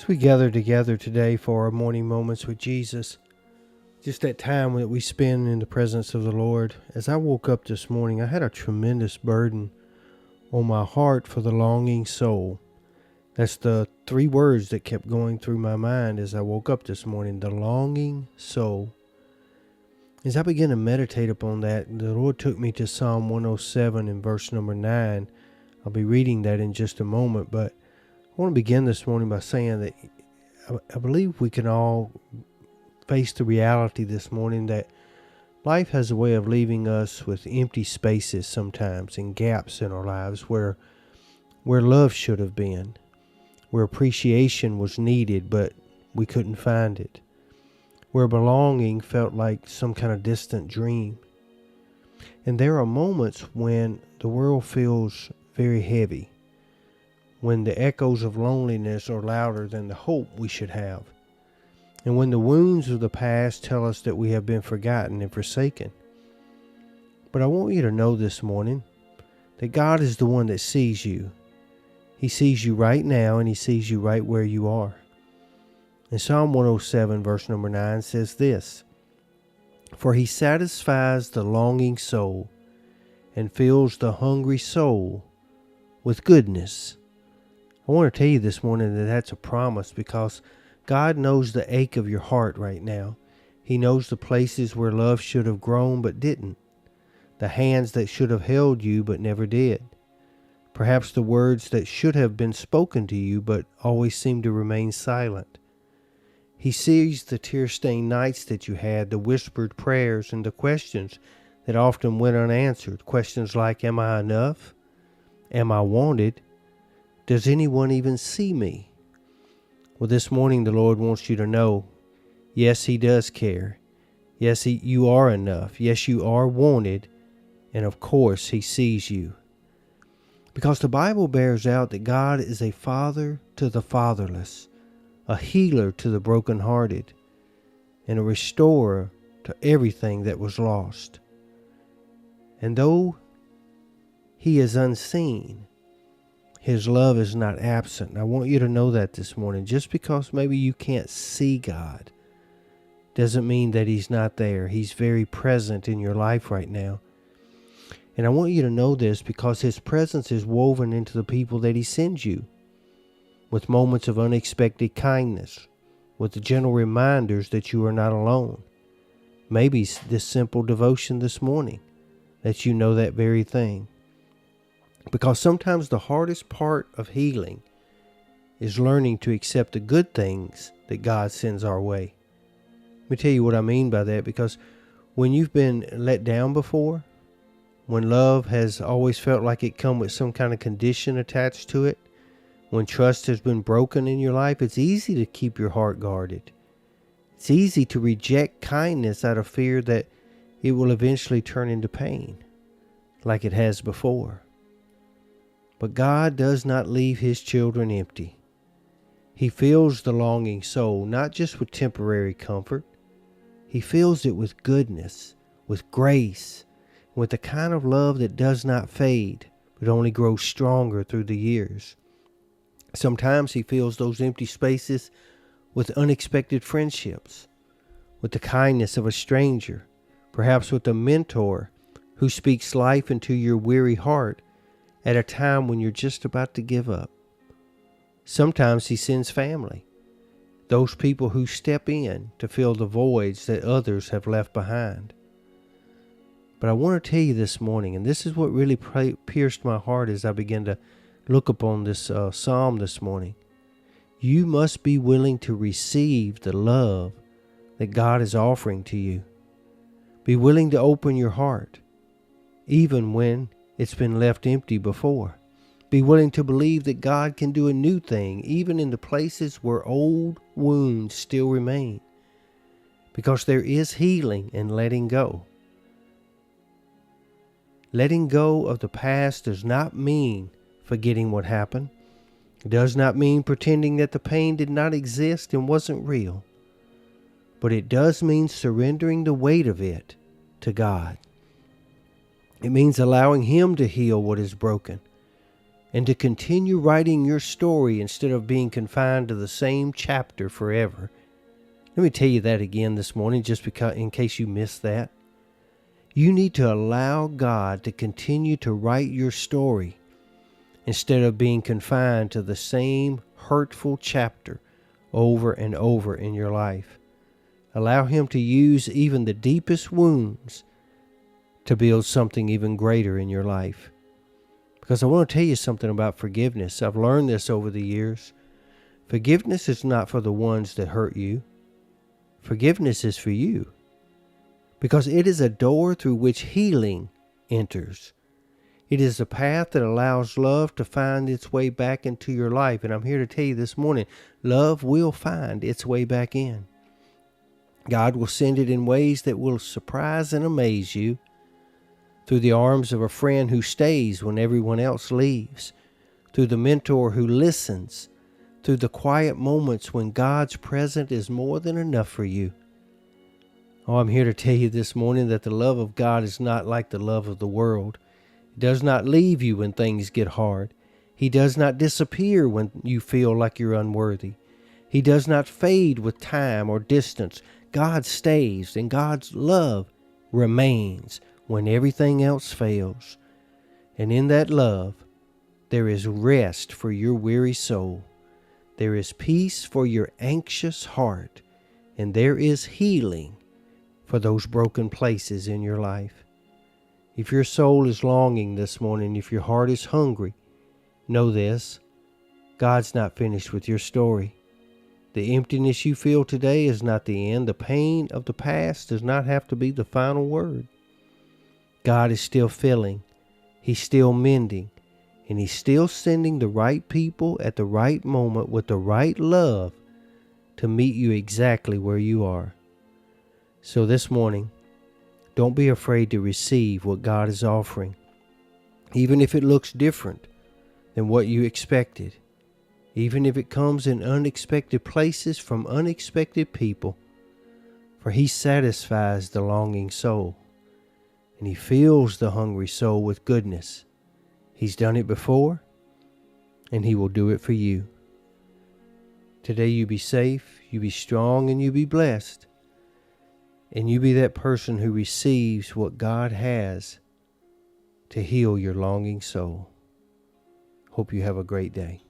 As we gather together today for our morning moments with Jesus, just that time that we spend in the presence of the Lord, as I woke up this morning, I had a tremendous burden on my heart for the longing soul. That's the three words that kept going through my mind as I woke up this morning, the longing soul. As I began to meditate upon that, the Lord took me to Psalm 107 in verse number 9. I'll be reading that in just a moment, but I want to begin this morning by saying that I believe we can all face the reality this morning that life has a way of leaving us with empty spaces sometimes and gaps in our lives where love should have been, where appreciation was needed but we couldn't find it, where belonging felt like some kind of distant dream. And there are moments when the world feels very heavy, when the echoes of loneliness are louder than the hope we should have, and when the wounds of the past tell us that we have been forgotten and forsaken. But I want you to know this morning that God is the one that sees you. He sees you right now, and He sees you right where you are. And Psalm 107 verse number 9 says this: "For He satisfies the longing soul and fills the hungry soul with goodness." I want to tell you this morning that that's a promise, because God knows the ache of your heart right now. He knows the places where love should have grown but didn't, the hands that should have held you but never did, perhaps the words that should have been spoken to you but always seemed to remain silent. He sees the tear-stained nights that you had, the whispered prayers, and the questions that often went unanswered. Questions like, am I enough? Am I wanted? Does anyone even see me? Well, this morning the Lord wants you to know, yes, He does care. Yes, you are enough. Yes, you are wanted. And of course, He sees you. Because the Bible bears out that God is a father to the fatherless, a healer to the brokenhearted, and a restorer to everything that was lost. And though He is unseen, His love is not absent. I want you to know that this morning. Just because maybe you can't see God doesn't mean that He's not there. He's very present in your life right now. And I want you to know this because His presence is woven into the people that He sends you, with moments of unexpected kindness, with the gentle reminders that you are not alone. Maybe this simple devotion this morning, that you know that very thing. Because sometimes the hardest part of healing is learning to accept the good things that God sends our way. Let me tell you what I mean by that, because when you've been let down before, when love has always felt like it come with some kind of condition attached to it, when trust has been broken in your life, it's easy to keep your heart guarded. It's easy to reject kindness out of fear that it will eventually turn into pain, like it has before. But God does not leave His children empty. He fills the longing soul not just with temporary comfort. He fills it with goodness, with grace, with the kind of love that does not fade, but only grows stronger through the years. Sometimes He fills those empty spaces with unexpected friendships, with the kindness of a stranger, perhaps with a mentor who speaks life into your weary heart at a time when you're just about to give up. Sometimes He sends family, those people who step in to fill the voids that others have left behind. But I want to tell you this morning, and this is what really pierced my heart as I began to look upon this psalm this morning. You must be willing to receive the love that God is offering to you. Be willing to open your heart, even when it's been left empty before. Be willing to believe that God can do a new thing, even in the places where old wounds still remain. Because there is healing in letting go. Letting go of the past does not mean forgetting what happened. It does not mean pretending that the pain did not exist and wasn't real. But it does mean surrendering the weight of it to God. It means allowing Him to heal what is broken and to continue writing your story instead of being confined to the same chapter forever. Let me tell you that again this morning, just because, in case you missed that. You need to allow God to continue to write your story instead of being confined to the same hurtful chapter over and over in your life. Allow Him to use even the deepest wounds to build something even greater in your life. Because I want to tell you something about forgiveness. I've learned this over the years. Forgiveness is not for the ones that hurt you. Forgiveness is for you. Because it is a door through which healing enters. It is a path that allows love to find its way back into your life. And I'm here to tell you this morning, love will find its way back in. God will send it in ways that will surprise and amaze you. Through the arms of a friend who stays when everyone else leaves. Through the mentor who listens. Through the quiet moments when God's presence is more than enough for you. Oh, I'm here to tell you this morning that the love of God is not like the love of the world. It does not leave you when things get hard. He does not disappear when you feel like you're unworthy. He does not fade with time or distance. God stays, and God's love remains when everything else fails. And in that love, there is rest for your weary soul. There is peace for your anxious heart. And there is healing for those broken places in your life. If your soul is longing this morning, if your heart is hungry, know this: God's not finished with your story. The emptiness you feel today is not the end. The pain of the past does not have to be the final word. God is still filling. He's still mending. And He's still sending the right people at the right moment with the right love to meet you exactly where you are. So this morning, don't be afraid to receive what God is offering, even if it looks different than what you expected, even if it comes in unexpected places from unexpected people. For He satisfies the longing soul, and He fills the hungry soul with goodness. He's done it before, and He will do it for you. Today you be safe, you be strong, and you be blessed. And you be that person who receives what God has to heal your longing soul. Hope you have a great day.